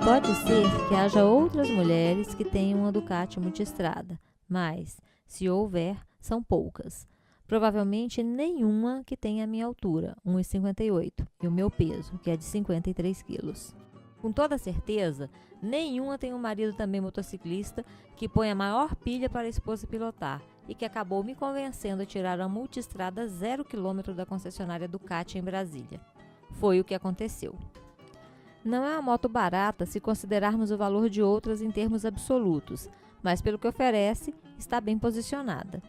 Pode ser que haja outras mulheres que tenham uma Ducati multistrada, mas, se houver, são poucas. Provavelmente nenhuma que tenha a minha altura, 1,58, e o meu peso, que é de 53 quilos. Com toda certeza, nenhuma tem um marido também motociclista que põe a maior pilha para a esposa pilotar e que acabou me convencendo a tirar a multistrada 0 km da concessionária Ducati em Brasília. Foi o que aconteceu. Não é uma moto barata se considerarmos o valor de outras em termos absolutos, mas pelo que oferece, está bem posicionada.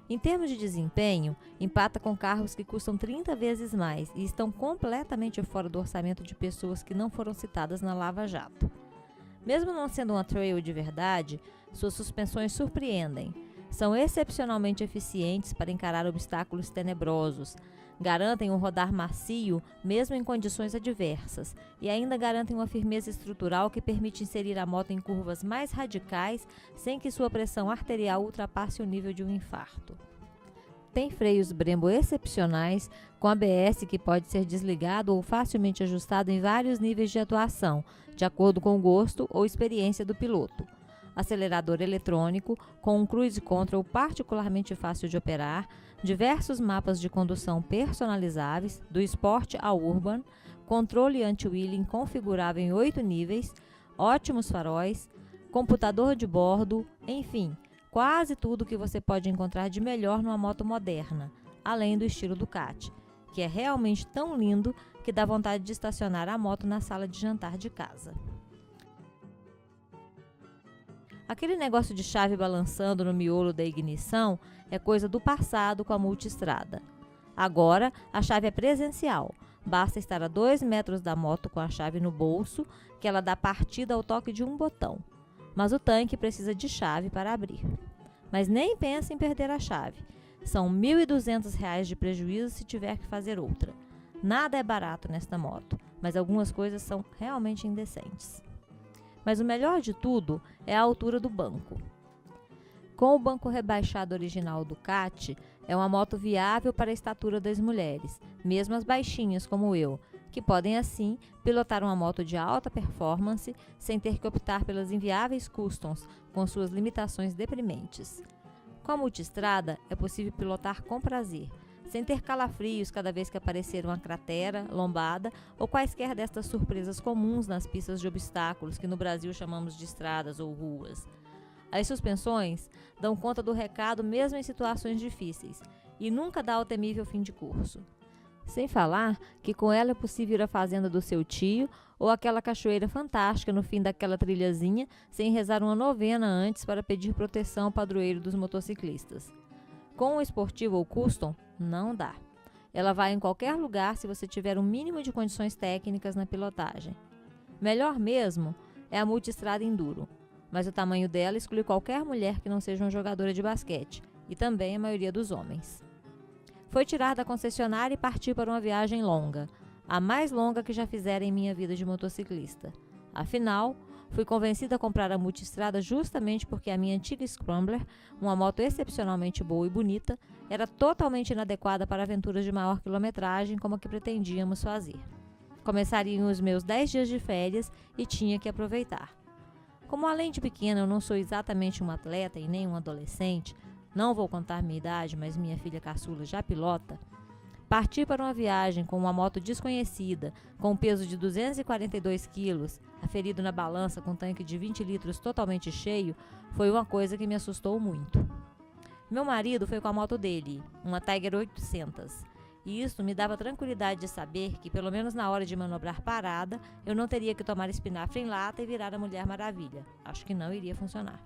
Em termos de desempenho, empata com carros que custam 30 vezes mais e estão completamente fora do orçamento de pessoas que não foram citadas na Lava Jato. Mesmo não sendo uma trail de verdade, suas suspensões surpreendem. São excepcionalmente eficientes para encarar obstáculos tenebrosos, garantem um rodar macio mesmo em condições adversas e ainda garantem uma firmeza estrutural que permite inserir a moto em curvas mais radicais sem que sua pressão arterial ultrapasse o nível de um infarto. Tem freios Brembo excepcionais, com ABS que pode ser desligado ou facilmente ajustado em vários níveis de atuação, de acordo com o gosto ou experiência do piloto. Acelerador eletrônico, com um cruise control particularmente fácil de operar, diversos mapas de condução personalizáveis, do Sport ao Urban, controle anti-wheeling configurável em 8 níveis, ótimos faróis, computador de bordo, enfim, quase tudo que você pode encontrar de melhor numa moto moderna, além do estilo Ducati, que é realmente tão lindo que dá vontade de estacionar a moto na sala de jantar de casa. Aquele negócio de chave balançando no miolo da ignição é coisa do passado com a multistrada. Agora, a chave é presencial. Basta estar a 2 metros da moto com a chave no bolso, que ela dá partida ao toque de um botão. Mas o tanque precisa de chave para abrir. Mas nem pense em perder a chave. São R$ 1.200 de prejuízo se tiver que fazer outra. Nada é barato nesta moto, mas algumas coisas são realmente indecentes. Mas o melhor de tudo é a altura do banco. Com o banco rebaixado original Ducati, é uma moto viável para a estatura das mulheres, mesmo as baixinhas como eu, que podem assim pilotar uma moto de alta performance sem ter que optar pelas inviáveis customs com suas limitações deprimentes. Com a multistrada, é possível pilotar com prazer, sem ter calafrios cada vez que aparecer uma cratera, lombada ou quaisquer destas surpresas comuns nas pistas de obstáculos que no Brasil chamamos de estradas ou ruas. As suspensões dão conta do recado mesmo em situações difíceis e nunca dá o temível fim de curso. Sem falar que com ela é possível ir à fazenda do seu tio ou aquela cachoeira fantástica no fim daquela trilhazinha sem rezar uma novena antes para pedir proteção ao padroeiro dos motociclistas. Com o esportivo ou custom, não dá. Ela vai em qualquer lugar se você tiver um mínimo de condições técnicas na pilotagem. Melhor mesmo é a multistrada enduro, mas o tamanho dela exclui qualquer mulher que não seja uma jogadora de basquete, e também a maioria dos homens. Foi tirar da concessionária e partir para uma viagem longa, a mais longa que já fizera em minha vida de motociclista. Afinal, fui convencida a comprar a multistrada justamente porque a minha antiga Scrambler, uma moto excepcionalmente boa e bonita, era totalmente inadequada para aventuras de maior quilometragem como a que pretendíamos fazer. Começariam os meus 10 dias de férias e tinha que aproveitar. Como além de pequena eu não sou exatamente uma atleta e nem um adolescente, não vou contar minha idade, mas minha filha caçula já pilota, partir para uma viagem com uma moto desconhecida, com um peso de 242 quilos, aferido na balança com um tanque de 20 litros totalmente cheio, foi uma coisa que me assustou muito. Meu marido foi com a moto dele, uma Tiger 800, e isso me dava tranquilidade de saber que, pelo menos na hora de manobrar parada, eu não teria que tomar espinafre em lata e virar a Mulher Maravilha. Acho que não iria funcionar.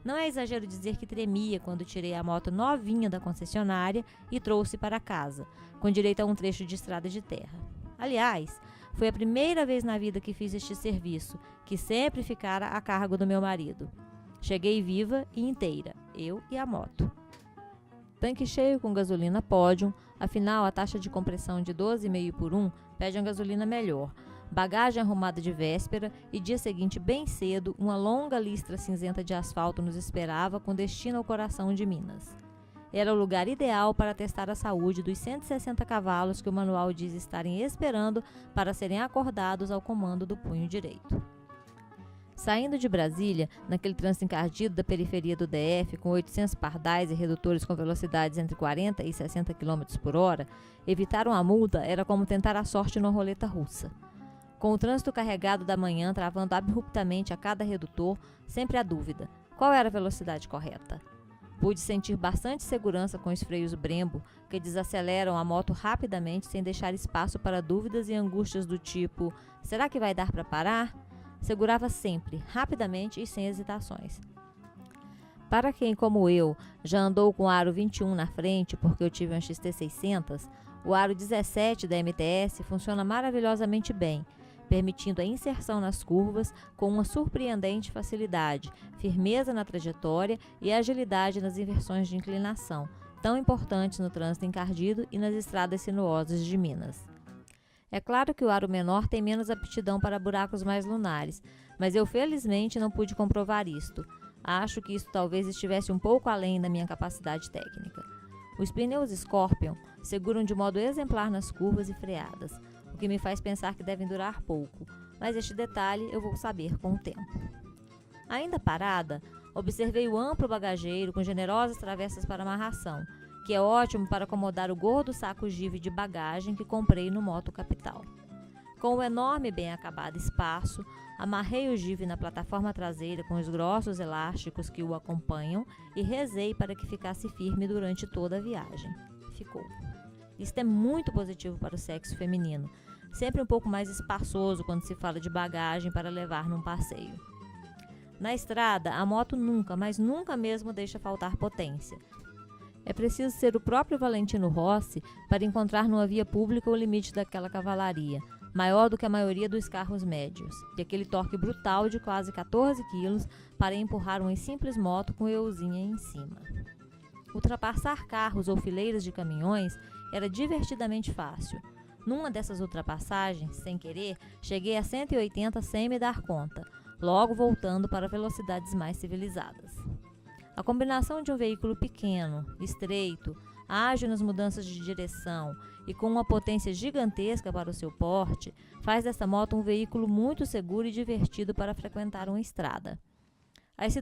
Não é exagero dizer que tremia quando tirei a moto novinha da concessionária e trouxe para casa, com direito a um trecho de estrada de terra. Aliás, foi a primeira vez na vida que fiz este serviço, que sempre ficara a cargo do meu marido. Cheguei viva e inteira, eu e a moto. Tanque cheio com gasolina Podium, afinal a taxa de compressão de 12,5 por 1 pede uma gasolina melhor. Bagagem arrumada de véspera e dia seguinte bem cedo, uma longa listra cinzenta de asfalto nos esperava com destino ao coração de Minas. Era o lugar ideal para testar a saúde dos 160 cavalos que o manual diz estarem esperando para serem acordados ao comando do punho direito. Saindo de Brasília, naquele trânsito encardido da periferia do DF, com 800 pardais e redutores com velocidades entre 40 e 60 km por hora, evitar uma multa era como tentar a sorte numa roleta russa. Com o trânsito carregado da manhã travando abruptamente a cada redutor, sempre a dúvida: qual era a velocidade correta? Pude sentir bastante segurança com os freios Brembo, que desaceleram a moto rapidamente sem deixar espaço para dúvidas e angústias do tipo: será que vai dar para parar? Segurava sempre, rapidamente e sem hesitações. Para quem, como eu, já andou com o aro 21 na frente porque eu tive um XT600, o aro 17 da MTS funciona maravilhosamente bem, permitindo a inserção nas curvas com uma surpreendente facilidade, firmeza na trajetória e agilidade nas inversões de inclinação, tão importantes no trânsito encardido e nas estradas sinuosas de Minas. É claro que o aro menor tem menos aptidão para buracos mais lunares, mas eu felizmente não pude comprovar isto. Acho que isso talvez estivesse um pouco além da minha capacidade técnica. Os pneus Scorpion seguram de modo exemplar nas curvas e freadas, o que me faz pensar que devem durar pouco, mas este detalhe eu vou saber com o tempo. Ainda parada, observei o amplo bagageiro com generosas travessas para amarração, que é ótimo para acomodar o gordo saco Give de bagagem que comprei no Moto Capital. Com o enorme e bem acabado espaço, amarrei o Give na plataforma traseira com os grossos elásticos que o acompanham e rezei para que ficasse firme durante toda a viagem. Ficou. Isto é muito positivo para o sexo feminino, sempre um pouco mais espaçoso quando se fala de bagagem para levar num passeio. Na estrada, a moto nunca, mas nunca mesmo deixa faltar potência. É preciso ser o próprio Valentino Rossi para encontrar numa via pública o limite daquela cavalaria, maior do que a maioria dos carros médios, e aquele torque brutal de quase 14 kg para empurrar uma simples moto com euzinha em cima. Ultrapassar carros ou fileiras de caminhões era divertidamente fácil. Numa dessas ultrapassagens, sem querer, cheguei a 180 sem me dar conta, logo voltando para velocidades mais civilizadas. A combinação de um veículo pequeno, estreito, ágil nas mudanças de direção e com uma potência gigantesca para o seu porte, faz dessa moto um veículo muito seguro e divertido para frequentar uma estrada. As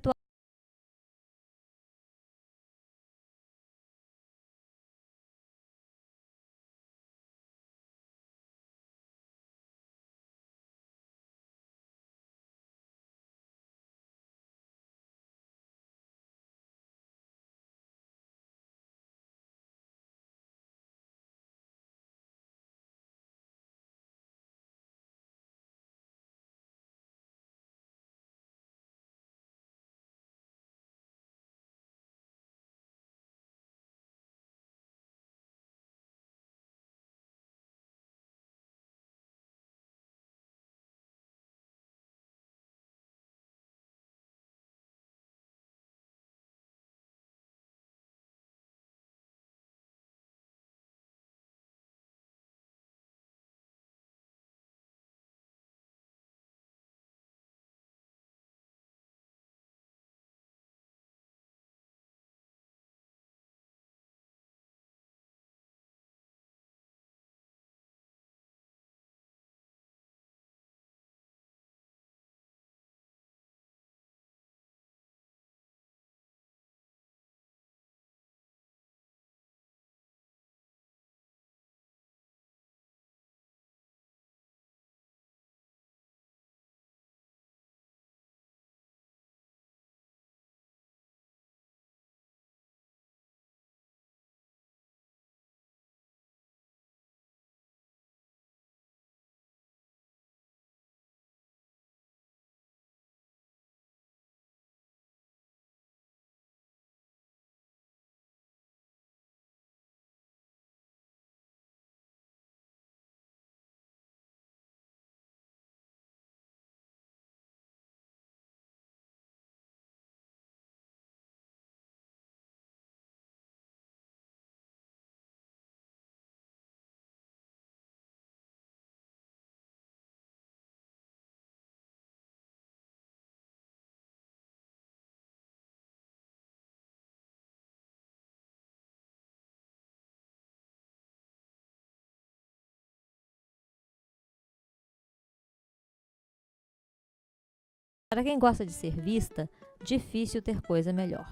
Para quem gosta de ser vista, difícil ter coisa melhor.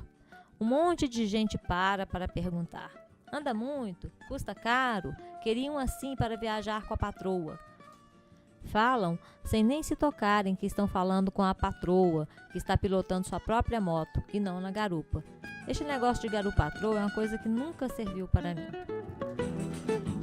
Um monte de gente para perguntar. Anda muito? Custa caro? Queriam assim para viajar com a patroa. Falam sem nem se tocarem que estão falando com a patroa, que está pilotando sua própria moto e não na garupa. Este negócio de garupa-patroa é uma coisa que nunca serviu para mim.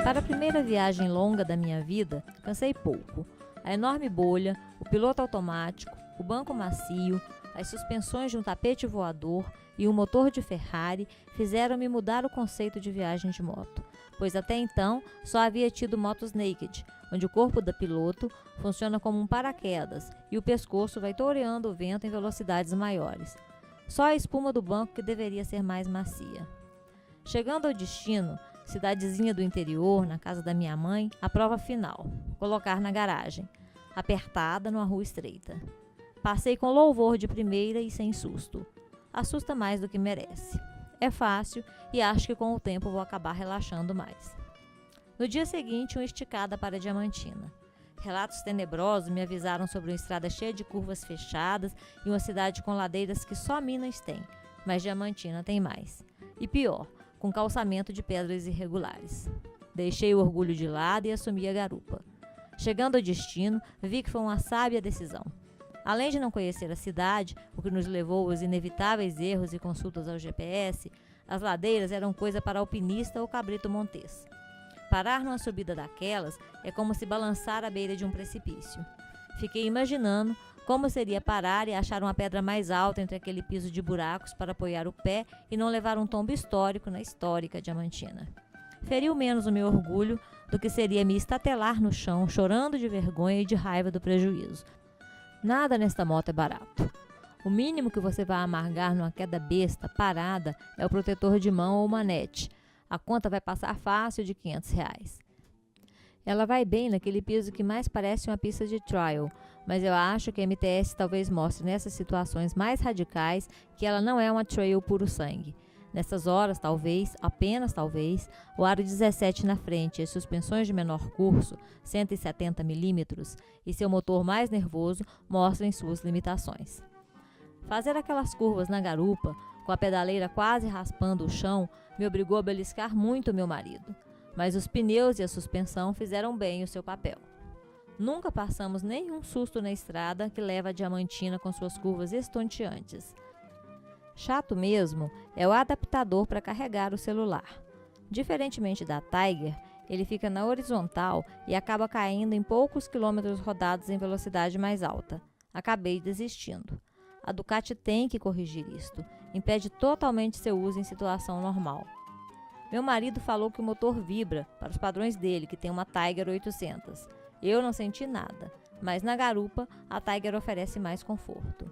Para a primeira viagem longa da minha vida, cansei pouco. A enorme bolha, o piloto automático, o banco macio, as suspensões de um tapete voador e um motor de Ferrari fizeram-me mudar o conceito de viagem de moto, pois até então só havia tido motos naked, onde o corpo do piloto funciona como um paraquedas e o pescoço vai toreando o vento em velocidades maiores. Só a espuma do banco que deveria ser mais macia. Chegando ao destino, cidadezinha do interior, na casa da minha mãe, a prova final, colocar na garagem, apertada numa rua estreita. Passei com louvor de primeira e sem susto. Assusta mais do que merece. É fácil e acho que com o tempo vou acabar relaxando mais. No dia seguinte, uma esticada para Diamantina. Relatos tenebrosos me avisaram sobre uma estrada cheia de curvas fechadas e uma cidade com ladeiras que só Minas tem, mas Diamantina tem mais. E pior, com calçamento de pedras irregulares. Deixei o orgulho de lado e assumi a garupa. Chegando ao destino, vi que foi uma sábia decisão. Além de não conhecer a cidade, o que nos levou aos inevitáveis erros e consultas ao GPS, as ladeiras eram coisa para alpinista ou cabrito montês. Parar numa subida daquelas é como se balançar à beira de um precipício. Fiquei imaginando como seria parar e achar uma pedra mais alta entre aquele piso de buracos para apoiar o pé e não levar um tombo histórico na histórica Diamantina. Feriu menos o meu orgulho do que seria me estatelar no chão, chorando de vergonha e de raiva do prejuízo. Nada nesta moto é barato. O mínimo que você vai amargar numa queda besta, parada, é o protetor de mão ou manete. A conta vai passar fácil de R$500. Ela vai bem naquele piso que mais parece uma pista de trial, mas eu acho que a MTS talvez mostre nessas situações mais radicais que ela não é uma trail puro sangue. Nessas horas, talvez, apenas talvez, o aro 17 na frente e as suspensões de menor curso, 170 mm, e seu motor mais nervoso mostrem suas limitações. Fazer aquelas curvas na garupa, com a pedaleira quase raspando o chão, me obrigou a beliscar muito meu marido. Mas os pneus e a suspensão fizeram bem o seu papel. Nunca passamos nenhum susto na estrada que leva a Diamantina com suas curvas estonteantes. Chato mesmo é o adaptador para carregar o celular. Diferentemente da Tiger, ele fica na horizontal e acaba caindo em poucos quilômetros rodados em velocidade mais alta. Acabei desistindo. A Ducati tem que corrigir isto. Impede totalmente seu uso em situação normal. Meu marido falou que o motor vibra, para os padrões dele, que tem uma Tiger 800. Eu não senti nada, mas na garupa a Tiger oferece mais conforto.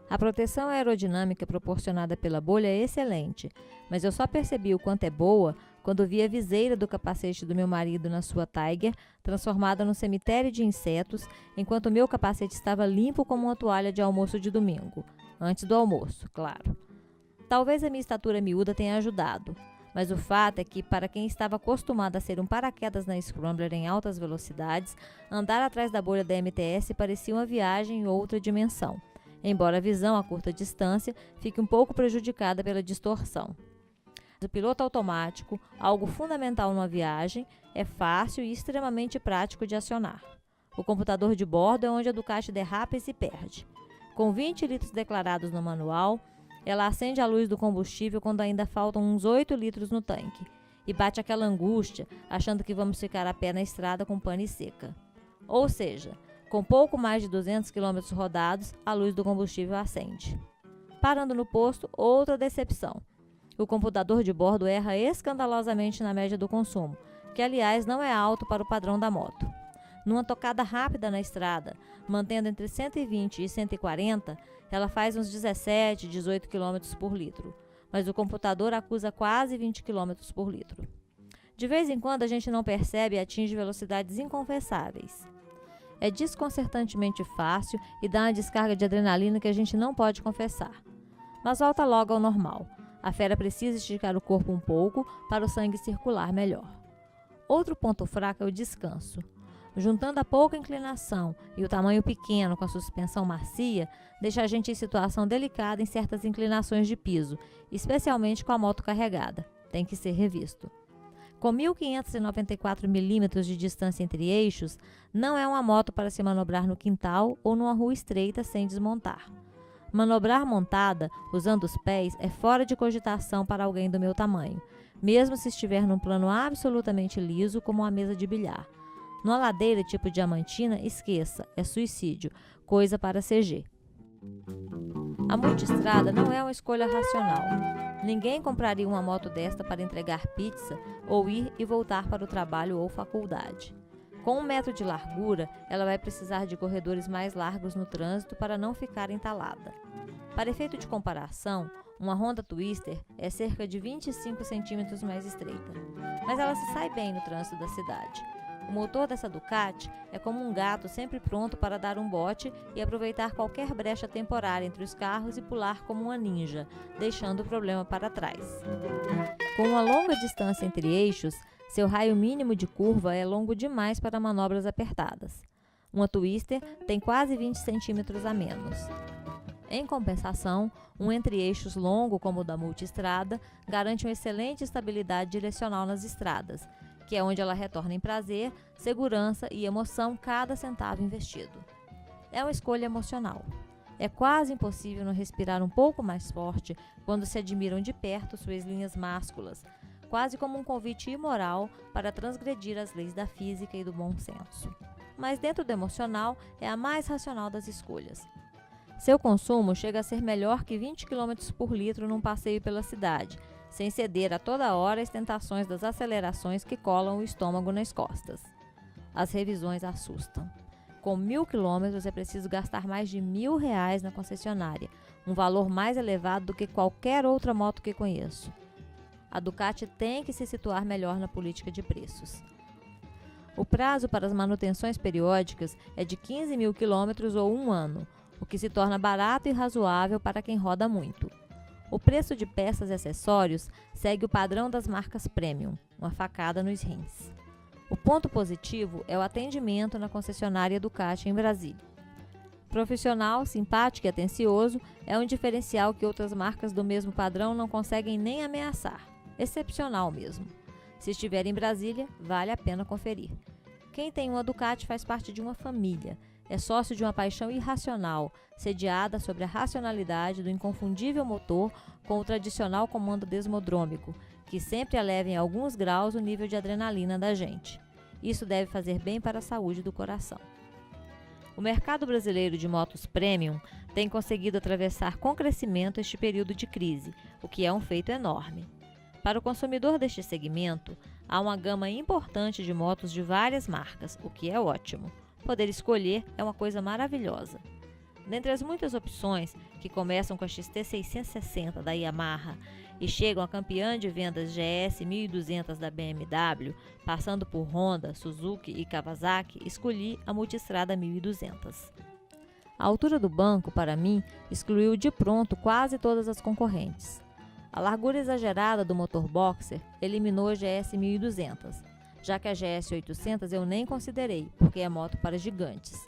A proteção aerodinâmica proporcionada pela bolha é excelente, mas eu só percebi o quanto é boa quando vi a viseira do capacete do meu marido na sua Tiger transformada num cemitério de insetos, enquanto o meu capacete estava limpo como uma toalha de almoço de domingo. Antes do almoço, claro. Talvez a minha estatura miúda tenha ajudado, mas o fato é que, para quem estava acostumado a ser um paraquedas na Scrambler em altas velocidades, andar atrás da bolha da MTS parecia uma viagem em outra dimensão, embora a visão a curta distância fique um pouco prejudicada pela distorção. O piloto automático, algo fundamental numa viagem, é fácil e extremamente prático de acionar. O computador de bordo é onde a Ducati derrapa e se perde. Com 20 litros declarados no manual, ela acende a luz do combustível quando ainda faltam uns 8 litros no tanque e bate aquela angústia, achando que vamos ficar a pé na estrada com pane seca. Ou seja, com pouco mais de 200 km rodados, a luz do combustível acende. Parando no posto, outra decepção. O computador de bordo erra escandalosamente na média do consumo, que aliás não é alto para o padrão da moto. Numa tocada rápida na estrada, mantendo entre 120 e 140, ela faz uns 17, 18 km por litro, mas o computador acusa quase 20 km por litro. De vez em quando a gente não percebe e atinge velocidades inconfessáveis. É desconcertantemente fácil e dá uma descarga de adrenalina que a gente não pode confessar. Mas volta logo ao normal. A fera precisa esticar o corpo um pouco para o sangue circular melhor. Outro ponto fraco é o descanso. Juntando a pouca inclinação e o tamanho pequeno com a suspensão macia, deixa a gente em situação delicada em certas inclinações de piso, especialmente com a moto carregada. Tem que ser revisto. Com 1.594 milímetros de distância entre eixos, não é uma moto para se manobrar no quintal ou numa rua estreita sem desmontar. Manobrar montada, usando os pés, é fora de cogitação para alguém do meu tamanho, mesmo se estiver num plano absolutamente liso como uma mesa de bilhar. Numa ladeira tipo diamantina, esqueça, é suicídio, coisa para CG. A multistrada não é uma escolha racional. Ninguém compraria uma moto desta para entregar pizza ou ir e voltar para o trabalho ou faculdade. Com 1 metro de largura, ela vai precisar de corredores mais largos no trânsito para não ficar entalada. Para efeito de comparação, uma Honda Twister é cerca de 25 centímetros mais estreita, mas ela se sai bem no trânsito da cidade. O motor dessa Ducati é como um gato sempre pronto para dar um bote e aproveitar qualquer brecha temporária entre os carros e pular como uma ninja, deixando o problema para trás. Com uma longa distância entre eixos, seu raio mínimo de curva é longo demais para manobras apertadas. Uma Twister tem quase 20 centímetros a menos. Em compensação, um entre-eixos longo como o da multistrada garante uma excelente estabilidade direcional nas estradas, que é onde ela retorna em prazer, segurança e emoção cada centavo investido. É uma escolha emocional. É quase impossível não respirar um pouco mais forte quando se admiram de perto suas linhas másculas, quase como um convite imoral para transgredir as leis da física e do bom senso. Mas dentro do emocional é a mais racional das escolhas. Seu consumo chega a ser melhor que 20 km por litro num passeio pela cidade, sem ceder a toda hora às tentações das acelerações que colam o estômago nas costas. As revisões assustam. Com 1.000 km é preciso gastar mais de R$1.000 na concessionária, um valor mais elevado do que qualquer outra moto que conheço. A Ducati tem que se situar melhor na política de preços. O prazo para as manutenções periódicas é de 15.000 km ou 1 ano, o que se torna barato e razoável para quem roda muito. O preço de peças e acessórios segue o padrão das marcas premium, uma facada nos rins. O ponto positivo é o atendimento na concessionária Ducati em Brasília. Profissional, simpático e atencioso é um diferencial que outras marcas do mesmo padrão não conseguem nem ameaçar. Excepcional mesmo. Se estiver em Brasília, vale a pena conferir. Quem tem uma Ducati faz parte de uma família. É sócio de uma paixão irracional, sediada sobre a racionalidade do inconfundível motor com o tradicional comando desmodrômico, que sempre eleva em alguns graus o nível de adrenalina da gente. Isso deve fazer bem para a saúde do coração. O mercado brasileiro de motos premium tem conseguido atravessar com crescimento este período de crise, o que é um feito enorme. Para o consumidor deste segmento, há uma gama importante de motos de várias marcas, o que é ótimo. Poder escolher é uma coisa maravilhosa. Dentre as muitas opções, que começam com a XT660 da Yamaha e chegam à campeã de vendas GS 1200 da BMW, passando por Honda, Suzuki e Kawasaki, escolhi a Multistrada 1200. A altura do banco, para mim, excluiu de pronto quase todas as concorrentes. A largura exagerada do motor boxer eliminou a GS 1200, já que a GS 800 eu nem considerei, porque é moto para gigantes.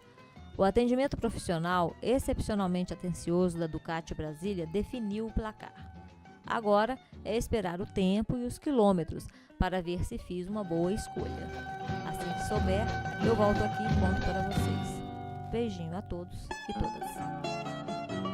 O atendimento profissional, excepcionalmente atencioso da Ducati Brasília, definiu o placar. Agora é esperar o tempo e os quilômetros para ver se fiz uma boa escolha. Assim que souber, eu volto aqui e conto para vocês. Beijinho a todos e todas.